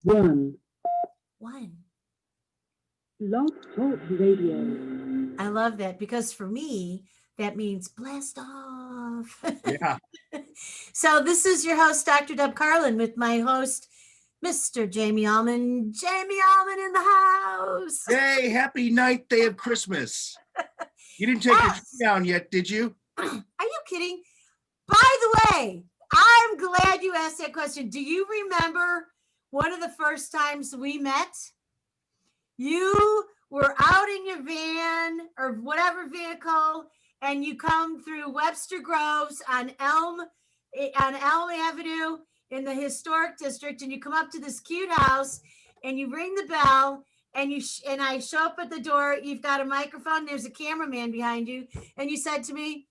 One. One. Blog Talk Radio. I love that because for me, that means blast off. Yeah. So this is your host, Dr. Deb Carlin, with my host, Mr. Jamie Allman. Jamie Allman in the house. Yay, happy ninth day of Christmas. You didn't take your tree Yes. down yet, did you? Are you kidding? By the way, I'm glad you asked that question. Do you remember one of the first times we met? You were out in your van or whatever vehicle, and you come through Webster Groves on Elm Avenue in the historic district, and you come up to this cute house, and you ring the bell, and and I show up at the door. You've got a microphone. There's a cameraman behind you, and you said to me,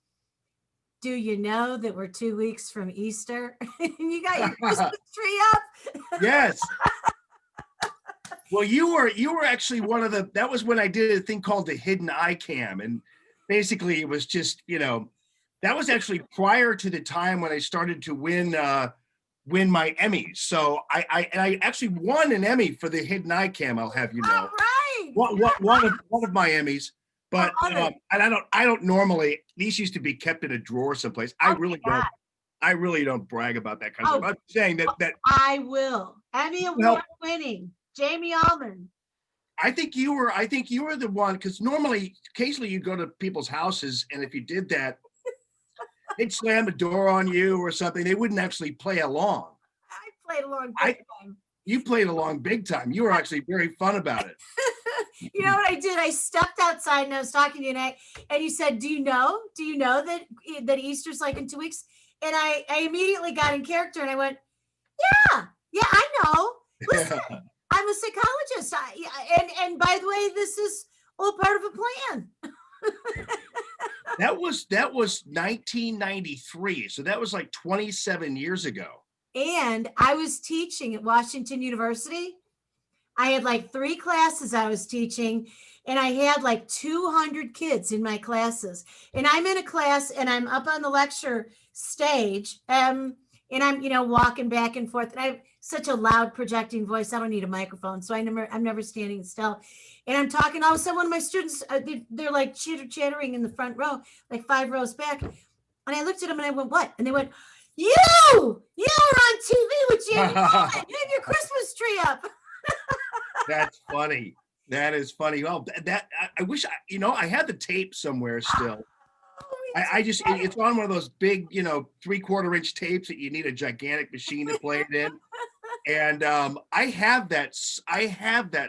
"Do you know that we're 2 weeks from Easter?" And you got your Christmas tree up. Yes. Well, you were actually that was when I did a thing called the hidden eye cam. And basically it was just, that was actually prior to the time when I started to win my Emmys. So I actually won an Emmy for the hidden eye cam, I'll have you know. All right. One of my Emmys. But it. and I don't normally, these used to be kept in a drawer someplace. I really don't brag about that kind of stuff. I'm saying that I will. Emmy Award winning Jamie Allman. I think you were the one, because occasionally you go to people's houses, and if you did that, they'd slam the door on you or something. They wouldn't actually play along. I played along big time. You played along big time. You were actually very fun about it. You know what I did? I stepped outside and I was talking to you, and you said, "Do you know that Easter's like in 2 weeks?" And I immediately got in character and I went, "Yeah, I know. Listen, I'm a psychologist. And by the way, this is all part of a plan." That was 1993. So that was like 27 years ago. And I was teaching at Washington University. I had like 3 classes I was teaching, and I had like 200 kids in my classes. And I'm in a class and I'm up on the lecture stage, and I'm, walking back and forth. And I have such a loud projecting voice. I don't need a microphone. So I'm never standing still. And I'm talking. All of a sudden, one of my students, they're like chattering in the front row, like 5 rows back. And I looked at them and I went, "What?" And they went, You are on TV with Jamie Allman. You have your Christmas tree up." That's funny. That is funny. Well, I wish I had the tape somewhere still. It's on one of those big, 3/4 inch tapes that you need a gigantic machine to play it in. And I have that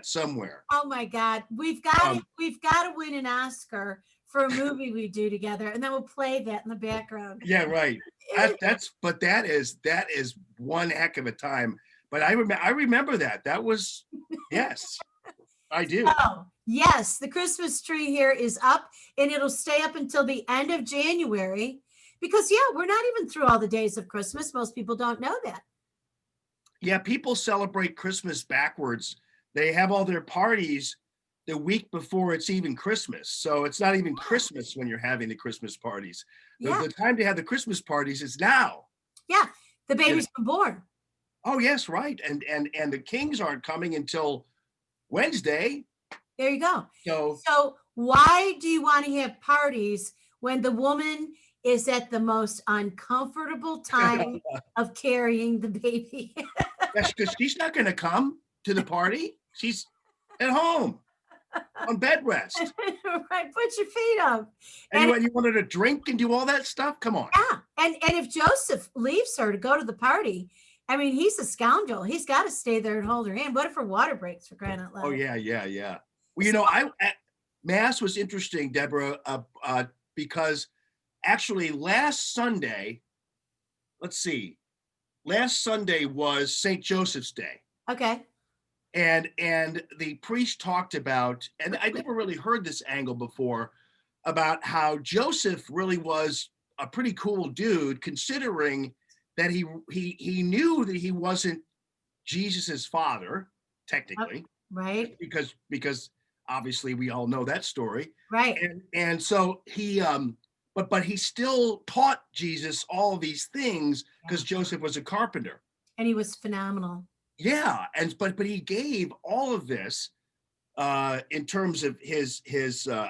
somewhere. Oh my God. We've got to win an Oscar for a movie we do together, and then we'll play that in the background. Yeah, right. That is one heck of a time. But I remember that. That was, yes, I do. Oh, yes. The Christmas tree here is up, and it'll stay up until the end of January because, we're not even through all the days of Christmas. Most people don't know that. Yeah, people celebrate Christmas backwards. They have all their parties the week before it's even Christmas. So it's not even Christmas when you're having the Christmas parties. The time to have the Christmas parties is now. Yeah, the baby's been born. Oh, yes, right. And the Kings aren't coming until Wednesday. There you go. So why do you want to have parties when the woman is at the most uncomfortable time of carrying the baby? That's because she's not going to come to the party. She's at home on bed rest. Right. Put your feet up. And you want her to drink and do all that stuff? Come on. Yeah. And if Joseph leaves her to go to the party, I mean, he's a scoundrel. He's got to stay there and hold her hand. What if her water breaks, for crying out loud? Oh, yeah. Well, Mass was interesting, Deborah, because actually last Sunday was St. Joseph's Day. Okay. And the priest talked about, and I never really heard this angle before, about how Joseph really was a pretty cool dude, considering that he knew that he wasn't Jesus's father, technically, right? Because obviously we all know that story, right? And so he but he still taught Jesus all these things because Joseph was a carpenter, and he was phenomenal. Yeah, but he gave all of this in terms of his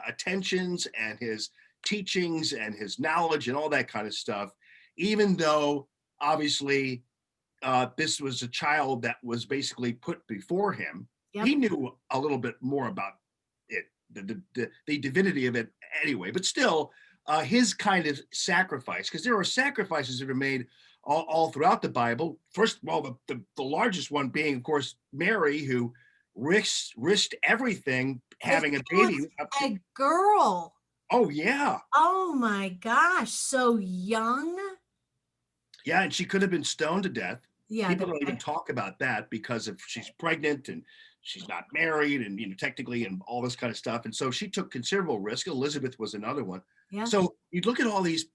attentions and his teachings and his knowledge and all that kind of stuff, even though obviously this was a child that was basically put before him. Yep. He knew a little bit more about it, the divinity of it anyway, but still his kind of sacrifice, because there are sacrifices that are made all throughout the Bible. First of all, the largest one being, of course, Mary, who risked everything having a baby. A girl. Oh, yeah. Oh my gosh, so young. Yeah, and she could have been stoned to death. Yeah, People don't even talk about that because of she's pregnant and she's not married and technically and all this kind of stuff. And so she took considerable risk. Elizabeth was another one. Yeah. So you look at all these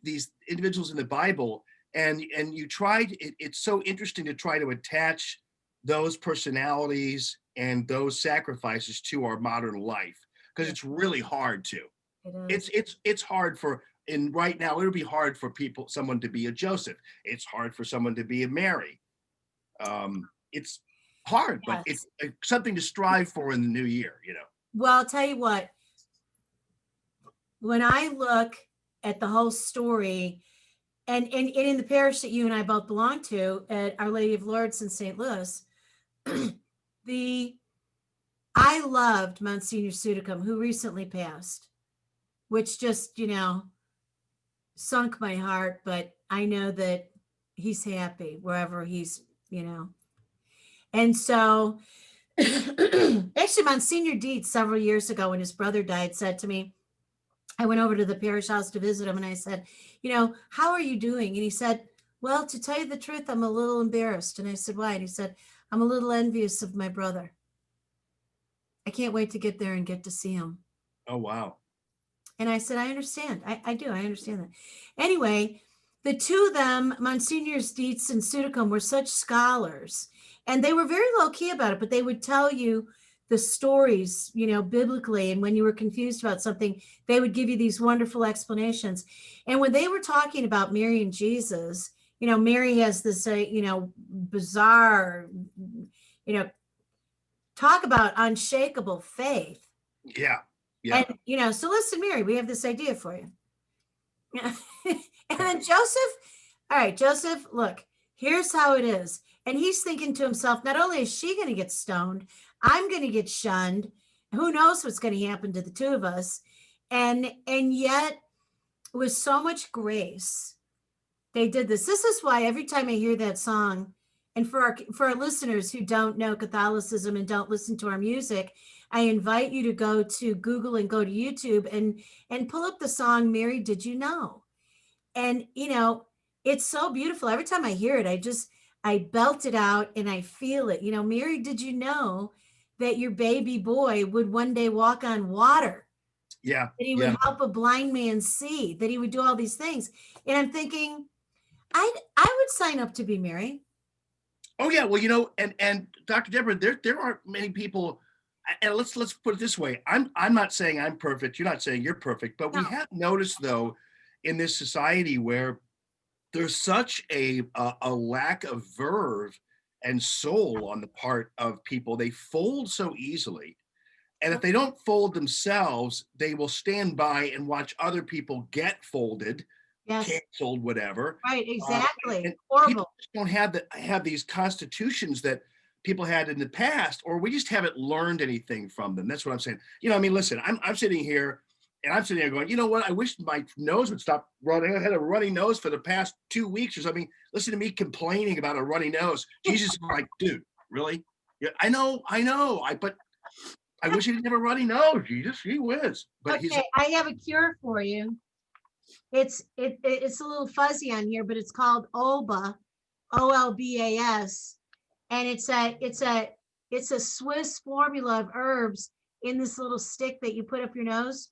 individuals in the Bible and you tried it's so interesting to try to attach those personalities and those sacrifices to our modern life, because it's really hard to. It's hard for, and right now it would be hard for someone to be a Joseph. It's hard for someone to be a Mary. It's hard, but it's something to strive for in the new year, Well, I'll tell you what, when I look at the whole story, and in the parish that you and I both belong to at Our Lady of Lourdes in St. Louis, I loved Monsignor Sudicum, who recently passed, which just, sunk my heart, but I know that he's happy wherever he's, And so actually Monsignor Dietz several years ago when his brother died said to me, I went over to the parish house to visit him and I said, how are you doing? And he said, well, to tell you the truth, I'm a little embarrassed. And I said, why? And he said, I'm a little envious of my brother. I can't wait to get there and get to see him. Oh, wow. And I said, I understand. I do. I understand that. Anyway, the two of them, Monsignors Dietz and Sudicum, were such scholars. And they were very low key about it, but they would tell you the stories, biblically. And when you were confused about something, they would give you these wonderful explanations. And when they were talking about Mary and Jesus, Mary has this, bizarre, talk about unshakable faith. Yeah. Yeah. And, so listen, Mary, we have this idea for you. And then Joseph, all right, Joseph, look, here's how it is. And he's thinking to himself, not only is she going to get stoned, I'm going to get shunned. Who knows what's going to happen to the two of us? And yet, with so much grace, they did this. This is why every time I hear that song, and for our listeners who don't know Catholicism and don't listen to our music, I invite you to go to Google and go to YouTube and pull up the song, Mary, Did You Know? And, it's so beautiful. Every time I hear it, I belt it out and I feel it. Mary, did you know that your baby boy would one day walk on water? Yeah. That he would help a blind man see, that he would do all these things. And I'm thinking, I would sign up to be Mary. Oh yeah. Well, and Dr. Deborah, there aren't many people, and let's put it this way. I'm not saying I'm perfect. You're not saying you're perfect, but we have noticed though in this society where there's such a lack of verve and soul on the part of people. They fold so easily. And if they don't fold themselves, they will stand by and watch other people get folded, canceled, whatever. Right, exactly. Horrible. People just don't have these constitutions that people had in the past, or we just haven't learned anything from them. That's what I'm saying. Listen, I'm sitting here and I'm sitting there going, you know what? I wish my nose would stop running. I had a runny nose for the past 2 weeks or something. Listen to me complaining about a runny nose. Jesus is like, dude, really? Yeah, I know. But I wish he didn't have a runny nose. Jesus, he whiz. But okay, I have a cure for you. It's a little fuzzy on here, but it's called Olba, OLBAS, and it's a Swiss formula of herbs in this little stick that you put up your nose.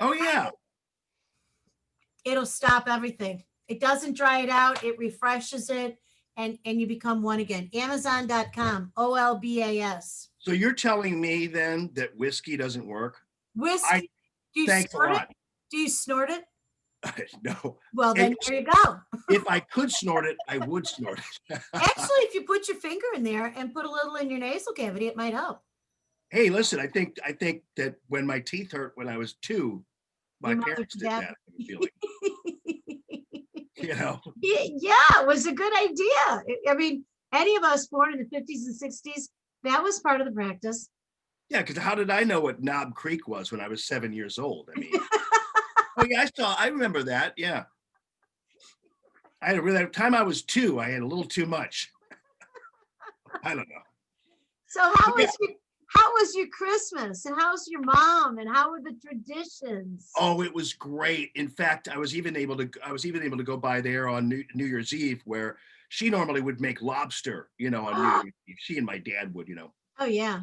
Oh yeah. It'll stop everything. It doesn't dry it out. It refreshes it, and you become one again. Amazon.com, OLBAS. So you're telling me then that whiskey doesn't work? Whiskey? Do you thanks snort a lot. it? Do you snort it? No. Well, then And there you go. if I could snort it, I would snort it. Actually, if you put your finger in there and put a little in your nasal cavity, it might help. Hey, listen, I think that when my teeth hurt when I was 2, my Your mother parents did did that. that. I have a feeling, you know. Yeah, it was a good idea. I mean, any of us born in the 50s and 60s, that was part of the practice. Yeah, because how did I know what Knob Creek was when I was 7 years old? I mean, oh yeah, I remember that. Yeah. I had a really time I was 2, I had a little too much. I don't know. So But yeah. how was your Christmas and how's your mom and how were the traditions? Oh, it was great. In fact, I was even able to go by there on New Year's Eve, where she normally would make lobster, on New Year's Eve. She and my dad would, Oh yeah.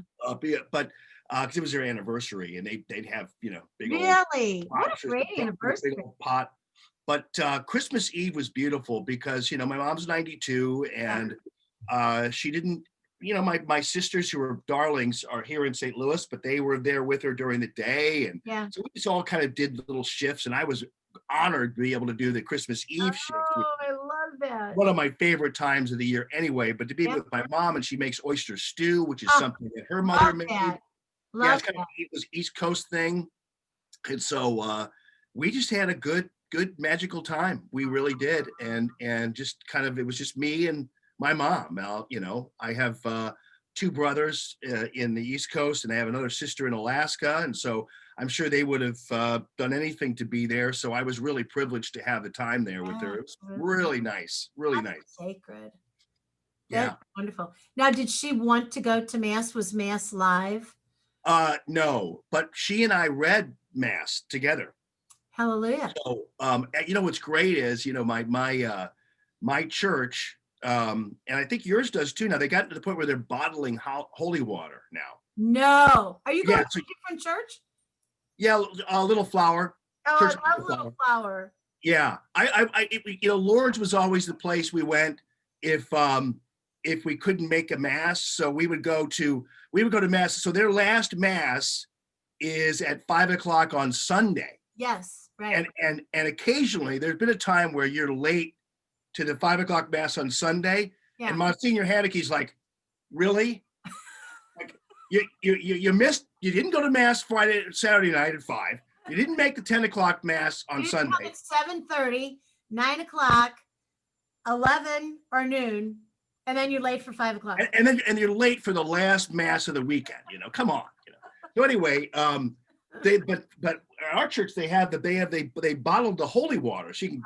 but because it was their anniversary, and they'd have big old Really? What a lobsters, great big anniversary. old pot. But Christmas Eve was beautiful because my mom's 92, and she didn't. My sisters, who are darlings, are here in St. Louis, but they were there with her during the day, and Yeah. so we just all kind of did little shifts. And I was honored to be able to do the Christmas Eve shift, which Oh, I love that. one of my favorite times of the year anyway. But to be Yep. with my mom, and she makes oyster stew, which is Oh, something that her mother Love made. that. Yeah, Love it's kind that. of it was East Coast thing, and so we just had a good magical time. We really did, and just kind of it was just me and my mom. Now, I have 2 brothers in the East Coast, and I have another sister in Alaska, and so I'm sure they would have done anything to be there. So I was really privileged to have the time there with her. It was really nice, really That's nice. sacred. Yeah. That's wonderful. Now, did she want to go to Mass? Was Mass live? No, but she and I read Mass together. Hallelujah. So, what's great is, my church, and I think yours does too. Now they got to the point where they're bottling holy water now. No. Are you going Yeah, to a different church? Yeah, a Little Flower. Oh, Church I love Little Flower. Yeah, Lourdes was always the place we went if we couldn't make a mass. So we would go to mass. So their last mass is at 5 o'clock on Sunday. Yes, right. And occasionally there's been a time where you're late to the 5 o'clock mass on Sunday, Yeah. and Monsignor Haneke's like, "Really? Like you missed? You didn't go to mass Saturday night at 5. You didn't make the 10 o'clock mass on Sunday. At 7:30, 9 o'clock, 11 or noon, and then you're late for 5 o'clock. And you're late for the last mass of the weekend. Come on. So anyway, but our church they bottled the holy water, so you can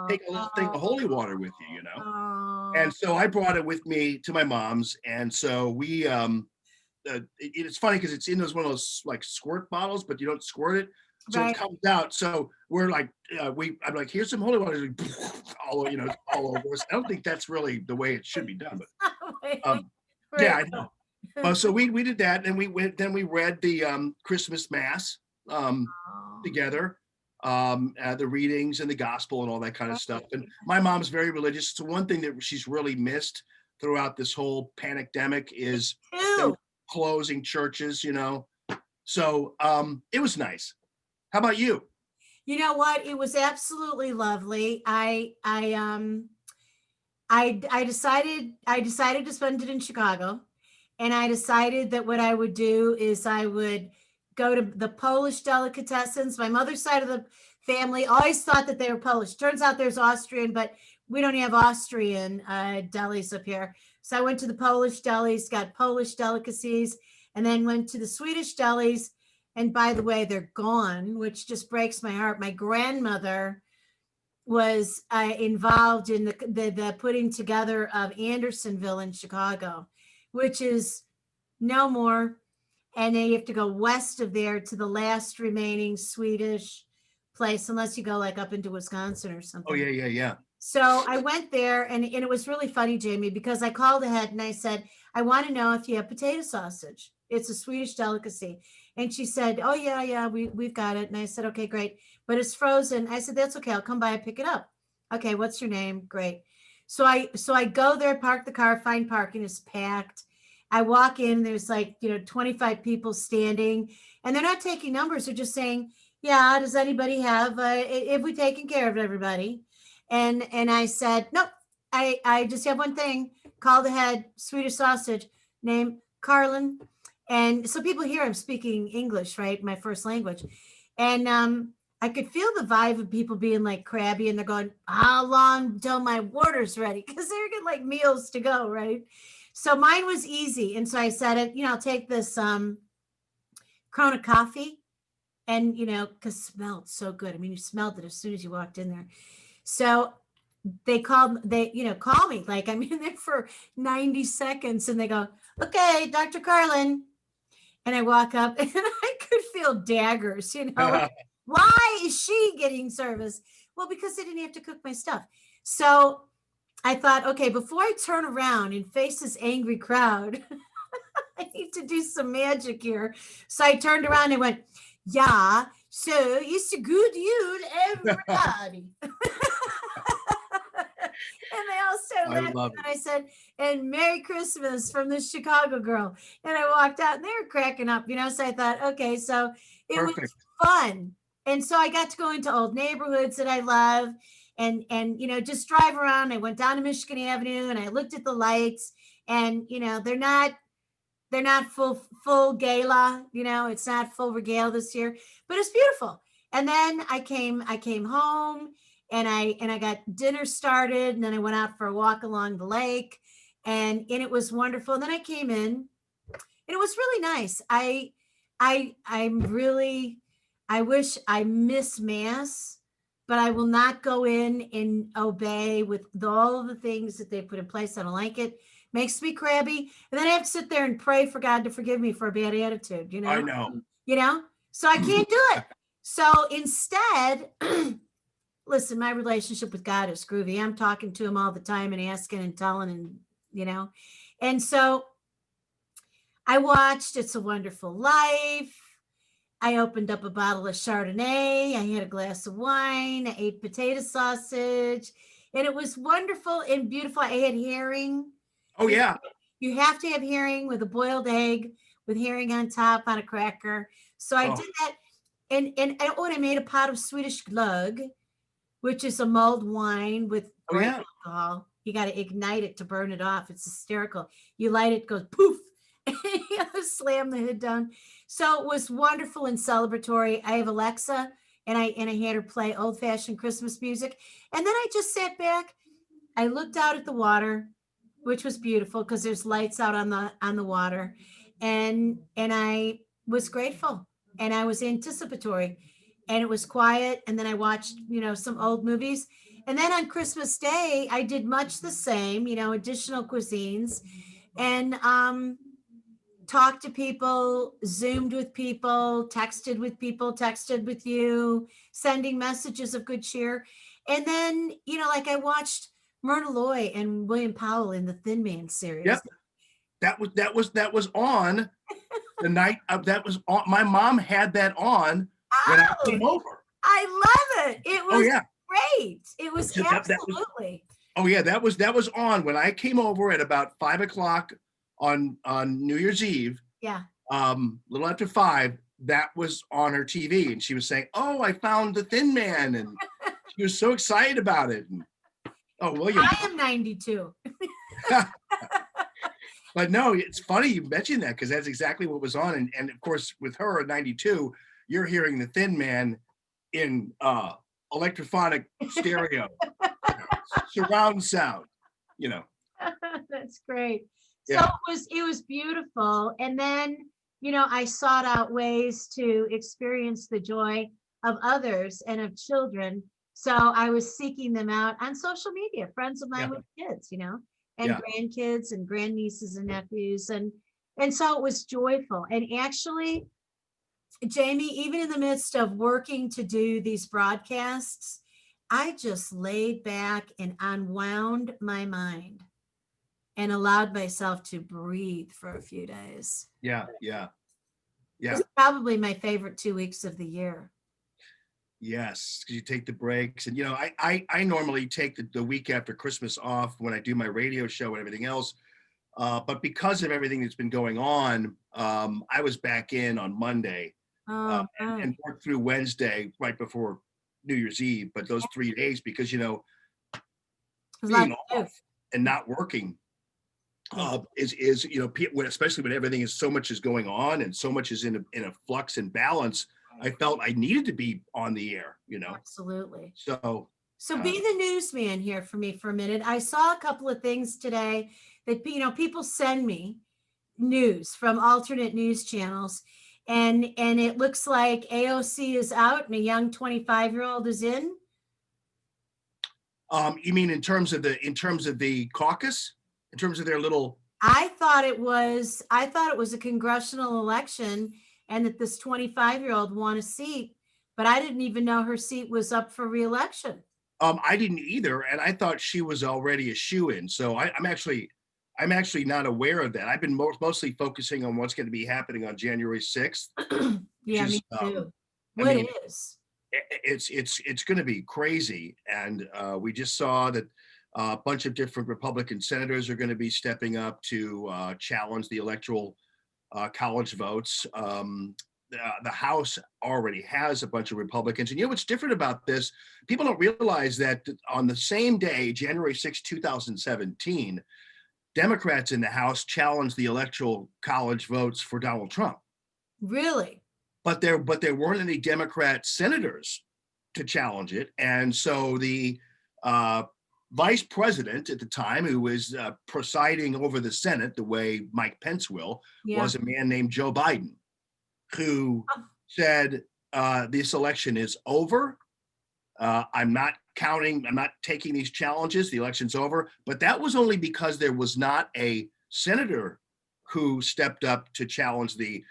take a little thing of holy water with you. And so I brought it with me to my mom's, and so we it's funny because it's in one of those like squirt bottles, but you don't squirt it. So It comes out. So we're like, I'm like, here's some holy water, all over us. I don't think that's really the way it should be done, but yeah, I know. So we did that, and we read the Christmas Mass together, the readings and the gospel and all that kind of stuff. And my mom's very religious. So one thing that she's really missed throughout this whole pandemic is closing churches. So it was nice. How about you? You know what? It was absolutely lovely. I decided to spend it in Chicago, and I decided that what I would do is I would go to the Polish delicatessens. My mother's side of the family always thought that they were Polish. Turns out there's Austrian, but we don't have Austrian delis up here. So I went to the Polish delis, got Polish delicacies, and then went to the Swedish delis. And by the way, they're gone, which just breaks my heart. My grandmother was involved in the putting together of Andersonville in Chicago, which is no more. And then you have to go west of there to the last remaining Swedish place, unless you go like up into Wisconsin or something. Oh, yeah. So I went there, and it was really funny, Jamie, because I called ahead and I said, I want to know if you have potato sausage. It's a Swedish delicacy. And she said, oh, yeah, we've got it. And I said, okay, great. But it's frozen. I said, that's okay. I'll come by and pick it up. Okay, what's your name? Great. So I go there, park the car, find parking, is packed. I walk in, there's like, 25 people standing, and they're not taking numbers. They're just saying, yeah, does anybody have, if we taken care of everybody? And I said, nope, I just have one thing, called ahead, Swedish sausage, named Carlin. And so people hear I'm speaking English, right? My first language. And I could feel the vibe of people being like crabby and they're going, how long till my order's ready? Because they're getting like meals to go, right? So mine was easy. And so I said, I'll take this Corona coffee and because it smelled so good. I mean, you smelled it as soon as you walked in there. So call me, like I'm in there for 90 seconds and they go, okay, Dr. Carlin. And I walk up and I could feel daggers, like, why is she getting service? Well, because I didn't have to cook my stuff. So I thought, okay, before I turn around and face this angry crowd, I need to do some magic here. So I turned around and went, yeah, so it's a good you, everybody. And they all started laughing. And I said, and Merry Christmas from the Chicago girl. And I walked out and they were cracking up, So I thought, okay, so it was fun. And so I got to go into old neighborhoods that I love and just drive around. I went down to Michigan Avenue and I looked at the lights and, they're not full gala, it's not full regale this year, but it's beautiful. And then I came home and I got dinner started and then I went out for a walk along the lake and it was wonderful. And then I came in and it was really nice. I wish I miss mass, but I will not go in and obey with all of the things that they put in place. I don't like it. Makes me crabby. And then I have to sit there and pray for God to forgive me for a bad attitude, I know. So I can't do it. So instead, listen, my relationship with God is groovy. I'm talking to him all the time and asking and telling and, and so I watched It's a Wonderful Life. I opened up a bottle of Chardonnay. I had a glass of wine. I ate potato sausage and it was wonderful and beautiful. I had herring. Oh, yeah. You have to have herring with a boiled egg with herring on top on a cracker. So I did that. And I made a pot of Swedish glögg, which is a mulled wine with great alcohol. You got to ignite it to burn it off. It's hysterical. You light it, goes poof, and you slam the hood down. So it was wonderful and celebratory. I have Alexa, and I had her play old-fashioned Christmas music. And then I just sat back. I looked out at the water, which was beautiful because there's lights out on the water, and I was grateful and I was anticipatory, and it was quiet. And then I watched some old movies, and then on Christmas Day I did much the same, additional cuisines, and talked to people, Zoomed with people, texted with you, sending messages of good cheer, and then like I watched Myrna Loy and William Powell in the Thin Man series. Yep. That was on the night of that was on. My mom had that on when I came over. I love it. It was great. It was absolutely. That was on when I came over at about 5:00 on New Year's Eve. Yeah. Little after 5, that was on her TV, and she was saying, "Oh, I found the Thin Man," and she was so excited about it. And, William. I am 92. But no, it's funny you mentioned that because that's exactly what was on. And of course, with her at 92, you're hearing the Thin Man in electrophonic stereo, surround sound, That's great. So it was beautiful. And then, I sought out ways to experience the joy of others and of children. So I was seeking them out on social media, friends of mine with kids, and grandkids and grandnieces and nephews. And so it was joyful. And actually, Jamie, even in the midst of working to do these broadcasts, I just laid back and unwound my mind and allowed myself to breathe for a few days. Yeah. It's probably my favorite 2 weeks of the year. Yes, because you take the breaks. And, I normally take the week after Christmas off when I do my radio show and everything else. But because of everything that's been going on, I was back in on Monday. Oh. and worked through Wednesday right before New Year's Eve. But those 3 days, because There's a lot being to do. off and not working Yeah. is especially when everything is so much is going on and so much is in a flux and balance. I felt I needed to be on the air. Absolutely. So So be the newsman here for me for a minute. I saw a couple of things today that people send me news from alternate news channels, and it looks like AOC is out and a young 25-year-old is in. You mean in terms of the caucus, in terms of their little? I thought it was a congressional election and that this 25-year-old won a seat, but I didn't even know her seat was up for re-election. I didn't either, and I thought she was already a shoo-in. So I'm actually not aware of that. I've been mostly focusing on what's going to be happening on January 6th. Yeah, me too. It's going to be crazy, and we just saw that a bunch of different Republican senators are going to be stepping up to challenge the electoral college votes. The House already has a bunch of Republicans. And what's different about this? People don't realize that on the same day, January 6, 2017, Democrats in the House challenged the electoral college votes for Donald Trump. Really? But there weren't any Democrat senators to challenge it. And so the vice president at the time, who was presiding over the Senate the way Mike Pence will, was a man named Joe Biden, who said, this election is over. I'm not taking these challenges. The election's over. But that was only because there was not a senator who stepped up to challenge the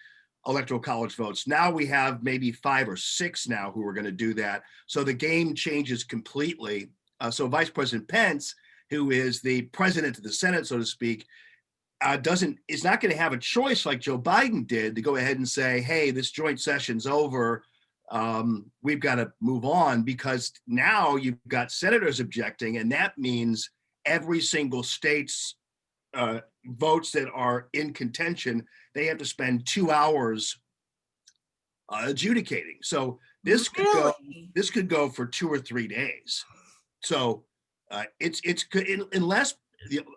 electoral college votes. Now we have maybe 5 or 6 now who are going to do that. So the game changes completely. So Vice President Pence, who is the president of the Senate, so to speak, is not going to have a choice like Joe Biden did to go ahead and say, hey, this joint session's over. We've got to move on, because now you've got senators objecting, and that means every single state's votes that are in contention, they have to spend 2 hours adjudicating. So this could go for 2 or 3 days. So it's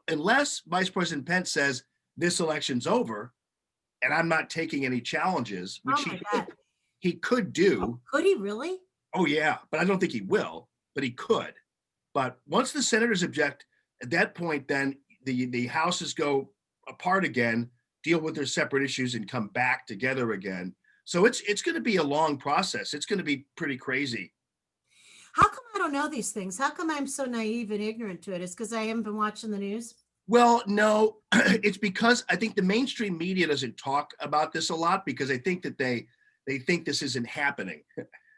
unless Vice President Pence says this election's over and I'm not taking any challenges, which he could do. Oh, could he really? Oh yeah, but I don't think he will, but he could. But once the senators object, at that point, then the houses go apart again, deal with their separate issues, and come back together again. So it's going to be a long process. It's going to be pretty crazy. How come I don't know these things? How come I'm so naive and ignorant to it? Is because I haven't been watching the news? Well, no, it's because I think the mainstream media doesn't talk about this a lot, because I think that they think this isn't happening.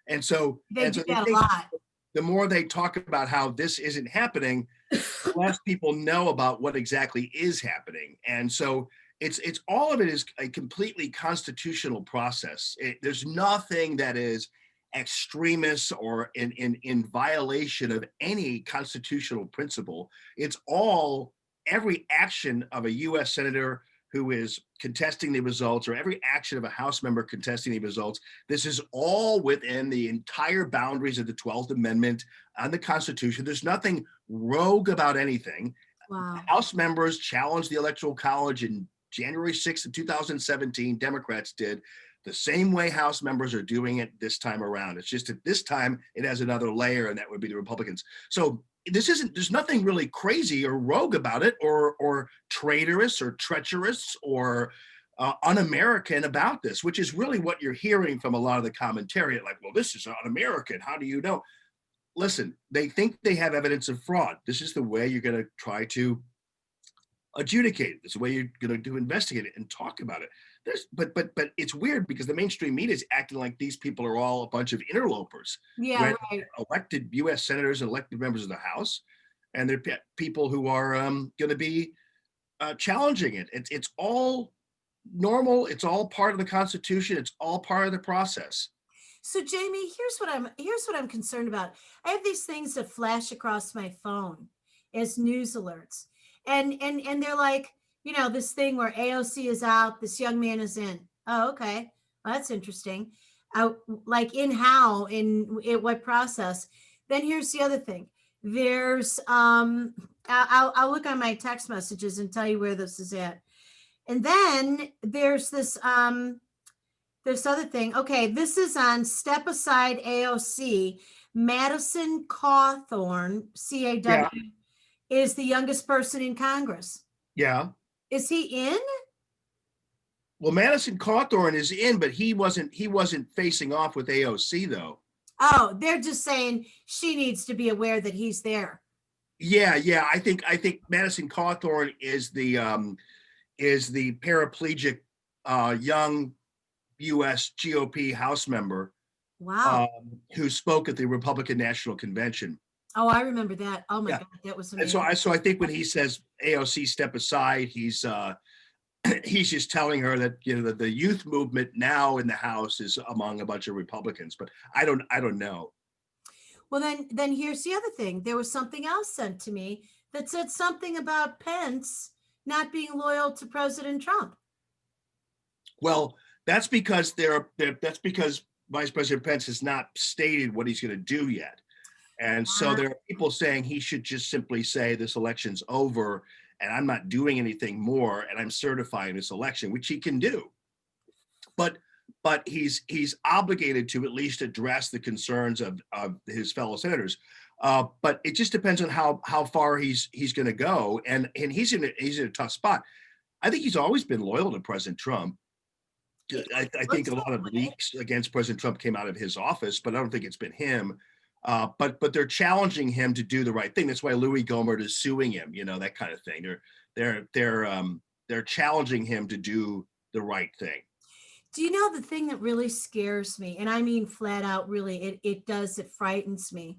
And so they do that a lot. The more they talk about how this isn't happening, the less people know about what exactly is happening. And so it's all of it is a completely constitutional process. There's nothing that is extremist or in violation of any constitutional principle. It's all, every action of a U.S. senator who is contesting the results, or every action of a House member contesting the results, this is all within the entire boundaries of the 12th Amendment and the Constitution. There's nothing rogue about anything. Wow. House members challenged the Electoral College in January 6th of 2017. Democrats did. The same way House members are doing it this time around. It's just that this time it has another layer, and that would be the Republicans. So there's nothing really crazy or rogue about it, or traitorous or treacherous or un-American about this, which is really what you're hearing from a lot of the commentary. Like, well, this is un-American. How do you know? Listen, they think they have evidence of fraud. This is the way you're going to try to adjudicate it. This is the way you're going to investigate it and talk about it. But it's weird, because the mainstream media is acting like these people are all a bunch of interlopers. Yeah, right. Elected U.S. senators and elected members of the House, and they're people who are going to be challenging it. It's all normal. It's all part of the Constitution. It's all part of the process. So Jamie, here's what I'm concerned about. I have these things that flash across my phone as news alerts, and they're like, this thing where AOC is out, this young man is in. Oh, okay. Well, that's interesting. out, like in how, in what process. Then here's the other thing. There's I'll look on my text messages and tell you where this is at. And then there's this other thing. Okay, this is on Step Aside AOC. Madison Cawthorn, Yeah, CAW, is the youngest person in Congress. yeah. Is he in? Well, Madison Cawthorn is in, but he wasn't facing off with AOC though. Oh, they're just saying she needs to be aware that he's there. Yeah, yeah. I think Madison Cawthorn is the paraplegic young U.S. GOP House member Wow. who spoke at the Republican National Convention. Oh, I remember that. Oh my Yeah. God, that was And amazing. so I think when he says AOC step aside, he's he's just telling her that, you know, the youth movement now in the House is among a bunch of Republicans, but I don't know. Well, then here's the other thing. There was something else sent to me that said something about Pence not being loyal to President Trump. Well, that's because that's because Vice President Pence has not stated what he's going to do yet. And so there are people saying he should just simply say this election's over and I'm not doing anything more and I'm certifying this election, which he can do. But he's obligated to at least address the concerns of his fellow senators. But it just depends on how far he's going to go, and he's in a tough spot. I think he's always been loyal to President Trump. I think a lot of leaks against President Trump came out of his office, but I don't think it's been him. But they're challenging him to do the right thing. That's why Louis Gohmert is suing him. You know, that kind of thing. They're challenging him to do the right thing. Do you know the thing that really scares me, and I mean flat out, really, it frightens me,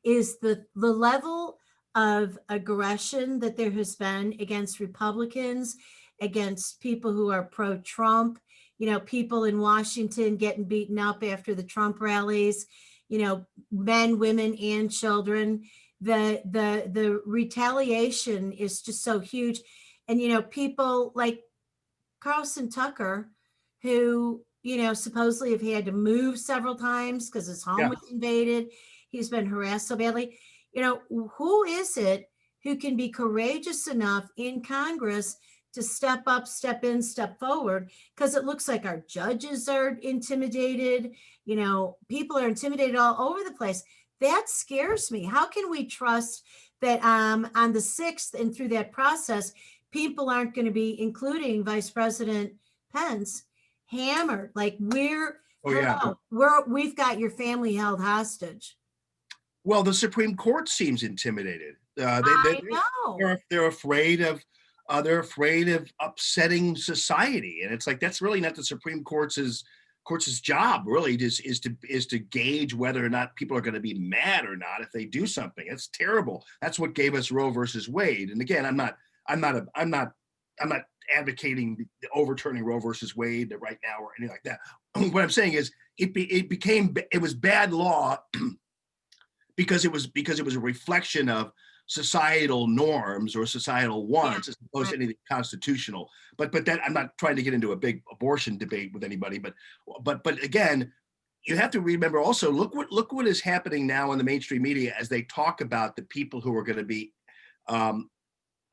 is the level of aggression that there has been against Republicans, against people who are pro-Trump, you know, people in Washington getting beaten up after the Trump rallies, you know, men, women, and children. The retaliation is just so huge. And, you know, people like Carlson Tucker, who, you know, supposedly have had to move several times because his home was invaded. He's been harassed so badly. You know, who is it who can be courageous enough in Congress to step up, step in, step forward? Because it looks like our judges are intimidated. You know, people are intimidated all over the place. That scares me. How can we trust that on the 6th and through that process, people aren't going to be, including Vice President Pence, hammered? Like we've got your family held hostage. Well, the Supreme Court seems intimidated. I know. They're afraid of upsetting society, and it's like that's really not the Supreme Court's job. Really, is to gauge whether or not people are going to be mad or not if they do something. It's terrible. That's what gave us Roe versus Wade. And again, I'm not advocating overturning Roe versus Wade right now or anything like that. What I'm saying is it was bad law because it was a reflection of societal norms or societal wants as opposed to anything constitutional. But that, I'm not trying to get into a big abortion debate with anybody, but again, you have to remember also, look what is happening now in the mainstream media as they talk about the people who are going to be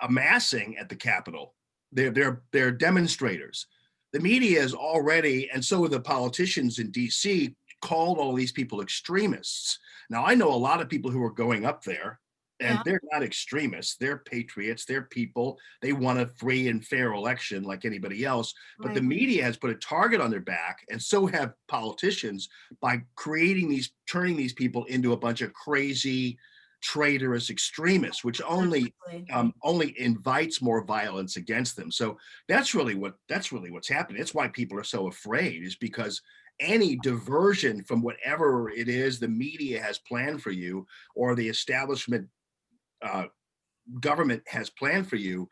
amassing at the Capitol. They're demonstrators. The media is already, and so are the politicians in DC, called all these people extremists. Now, I know a lot of people who are going up there, and they're not extremists. They're patriots. They're people. They want a free and fair election like anybody else. But the media has put a target on their back, and so have politicians, by turning these people into a bunch of crazy, traitorous extremists, which only invites more violence against them. So that's really what's happening. That's why people are so afraid, is because any diversion from whatever it is the media has planned for you, or the establishment government has planned for you,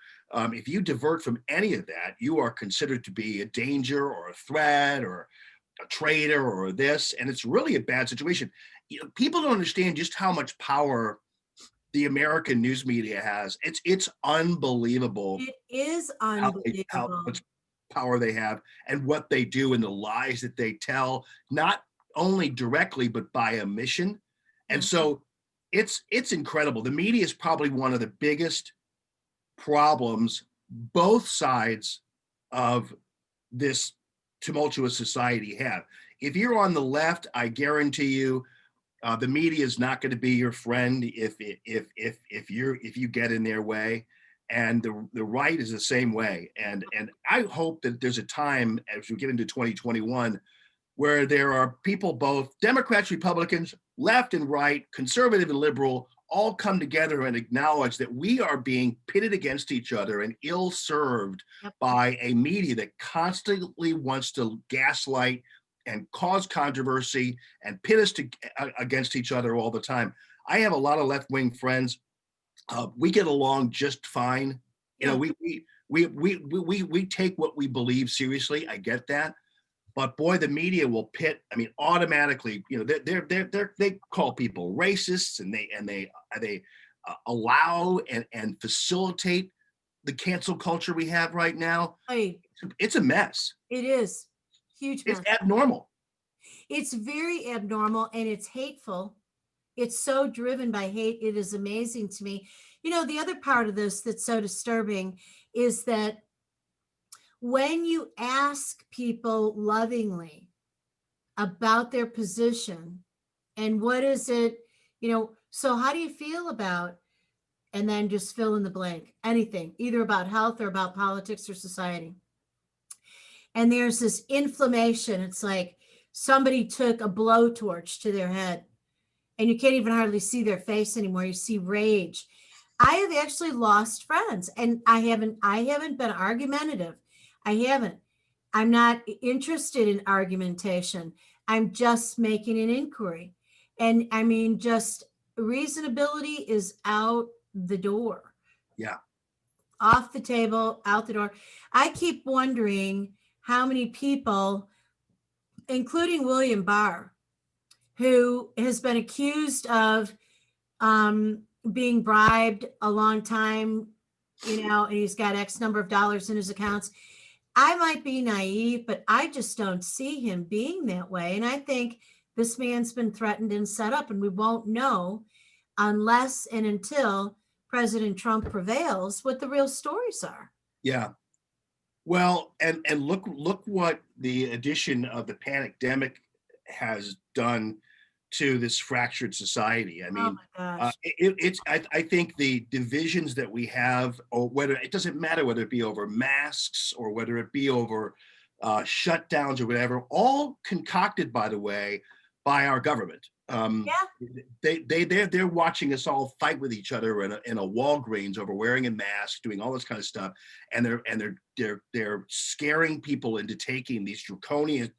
if you divert from any of that, you are considered to be a danger or a threat or a traitor or this, and it's really a bad situation. You know, people don't understand just how much power the American news media has. It's unbelievable. It is unbelievable how much power they have and what they do and the lies that they tell, not only directly, but by omission. And so it's incredible. The media is probably one of the biggest problems both sides of this tumultuous society have. If you're on the left, I guarantee you, the media is not going to be your friend if you get in their way, and the right is the same way. And I hope that there's a time as we get into 2021 where there are people, both Democrats, Republicans, left and right, conservative and liberal, all come together and acknowledge that we are being pitted against each other and ill-served by a media that constantly wants to gaslight and cause controversy and pit us against each other all the time. I have a lot of left-wing friends. We get along just fine. You know, we take what we believe seriously. I get that. But boy, the media will pit. I mean, automatically, you know, they call people racists, and they allow and facilitate the cancel culture we have right now. It's a mess. It is huge mess. It's abnormal. It's very abnormal, and it's hateful. It's so driven by hate. It is amazing to me. You know, the other part of this that's so disturbing is that when you ask people lovingly about their position and what is it, you know, so how do you feel about, and then just fill in the blank, anything, either about health or about politics or society. And there's this inflammation. It's like somebody took a blowtorch to their head and you can't even hardly see their face anymore. You see rage. I have actually lost friends, and I haven't been argumentative. I haven't. I'm not interested in argumentation. I'm just making an inquiry. And I mean, just reasonability is out the door. Yeah. Off the table, out the door. I keep wondering how many people, including William Barr, who has been accused of being bribed a long time, you know, and he's got X number of dollars in his accounts. I might be naive, but I just don't see him being that way. And I think this man's been threatened and set up, and we won't know unless and until President Trump prevails what the real stories are. Yeah. Well, and look what the addition of the pandemic has done to this fractured society. I mean, I think the divisions that we have, or whether it doesn't matter whether it be over masks or whether it be over shutdowns or whatever, all concocted, by the way, by our government. They're watching us all fight with each other in a Walgreens over wearing a mask, doing all this kind of stuff, and they're scaring people into taking these draconian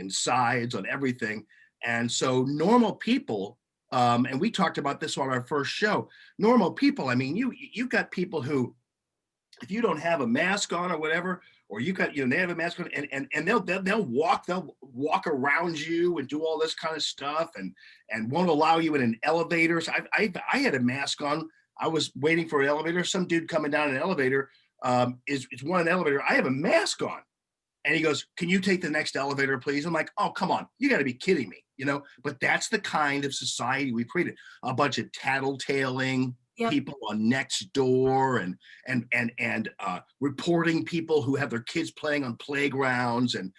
sides on everything. And so normal people, and we talked about this on our first show, normal people, I mean, you got people who, if you don't have a mask on or whatever, or you got, you know, they have a mask on, and they'll walk around you and do all this kind of stuff, and won't allow you in an elevator. So I had a mask on. I was waiting for an elevator. Some dude coming down an elevator, it's one elevator. I have a mask on. And he goes, "Can you take the next elevator, please?" I'm like, "Oh, come on. You got to be kidding me." You know, but that's the kind of society we've created. A bunch of tattletaling people on Nextdoor and reporting people who have their kids playing on playgrounds, and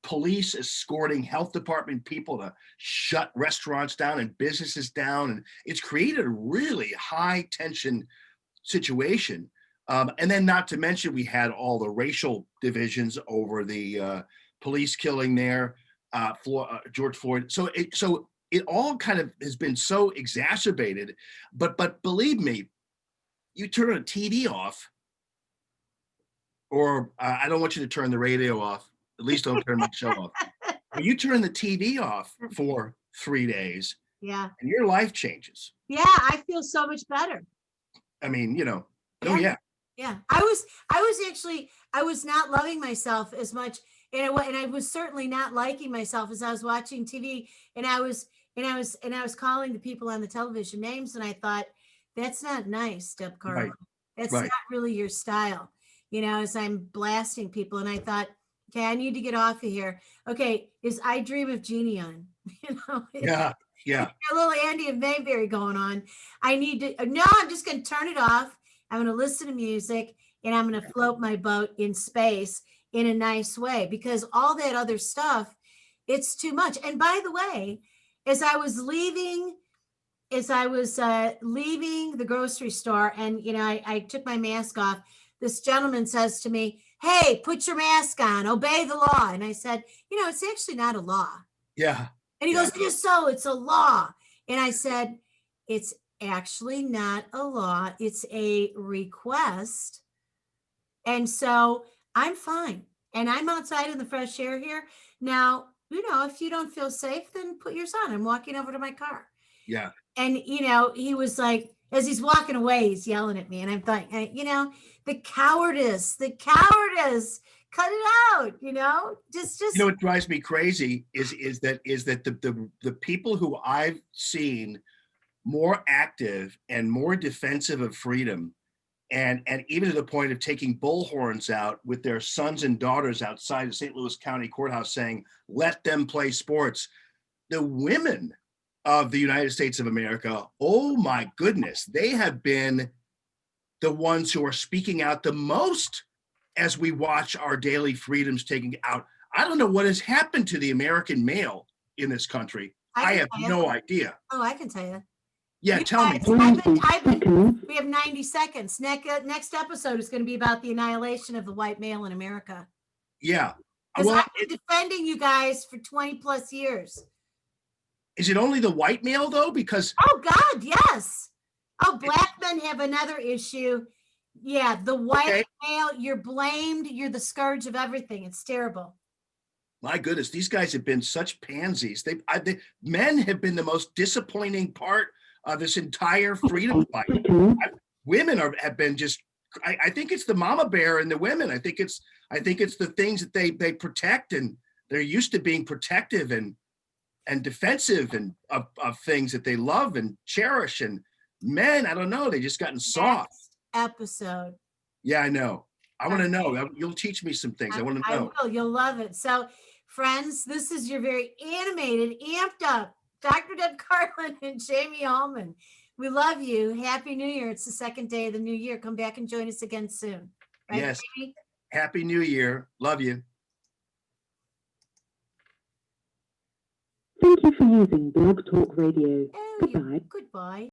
police escorting health department people to shut restaurants down and businesses down. And it's created a really high tension situation. And then, not to mention, we had all the racial divisions over the police killing there, George Floyd. So it all kind of has been so exacerbated. But believe me, you turn a TV off, or I don't want you to turn the radio off. At least don't turn my show off. But you turn the TV off for 3 days, and your life changes. Yeah, I feel so much better. I mean, you know, Yeah, I was not loving myself as much, and I was certainly not liking myself as I was watching TV, and I was calling the people on the television names, and I thought, that's not nice, Deb Carlin. That's not really your style, you know, as I'm blasting people. And I thought, Okay, I need to get off of here. Okay, is I Dream of Jeannie on? Yeah. A little Andy of Mayberry going on. I need to, no, I'm just going to turn it off. I'm going to listen to music and I'm going to float my boat in space in a nice way, because all that other stuff, it's too much. And by the way, as I was leaving the grocery store, and I took my mask off, this gentleman says to me, "Hey, put your mask on, obey the law." And I said, it's actually not a law. Yeah. And he goes, "It is so, it's a law." And I said, "It's actually not a law, it's a request." And so I'm fine. And I'm outside in the fresh air here. Now, if you don't feel safe, then put yours on. I'm walking over to my car. Yeah. And, he was like, as he's walking away, he's yelling at me. And I'm like, the cowardice, cut it out, just. What drives me crazy is that the people who I've seen more active and more defensive of freedom, and even to the point of taking bullhorns out with their sons and daughters outside the St. Louis County Courthouse saying, "Let them play sports." The women of the United States of America, oh my goodness, they have been the ones who are speaking out the most as we watch our daily freedoms taken out. I don't know what has happened to the American male in this country. I have no idea. Oh, I can tell you. Yeah, tell me. We have 90 seconds. Next episode is going to be about the annihilation of the white male in America. Yeah. Well, I've been defending you guys for 20 plus years. Is it only the white male though? Because oh God, yes. Oh, black men have another issue. Yeah, the white male, you're blamed. You're the scourge of everything. It's terrible. My goodness, these guys have been such pansies. Men have been the most disappointing part of this entire freedom fight. Women have been just. I think it's the mama bear and the women. I think it's the things that they protect, and they're used to being protective and defensive and of things that they love and cherish. And men, I don't know, they just gotten soft. Next episode. Yeah, I know. I want to know. You'll teach me some things. I want to know. I will. You'll love it. So, friends, this is your very animated, amped up Dr. Deb Carlin and Jamie Allman. We love you. Happy New Year. It's the second day of the new year. Come back and join us again soon. Right, yes. Jamie? Happy New Year. Love you. Thank you for using Blog Talk Radio. Oh, Goodbye. Goodbye.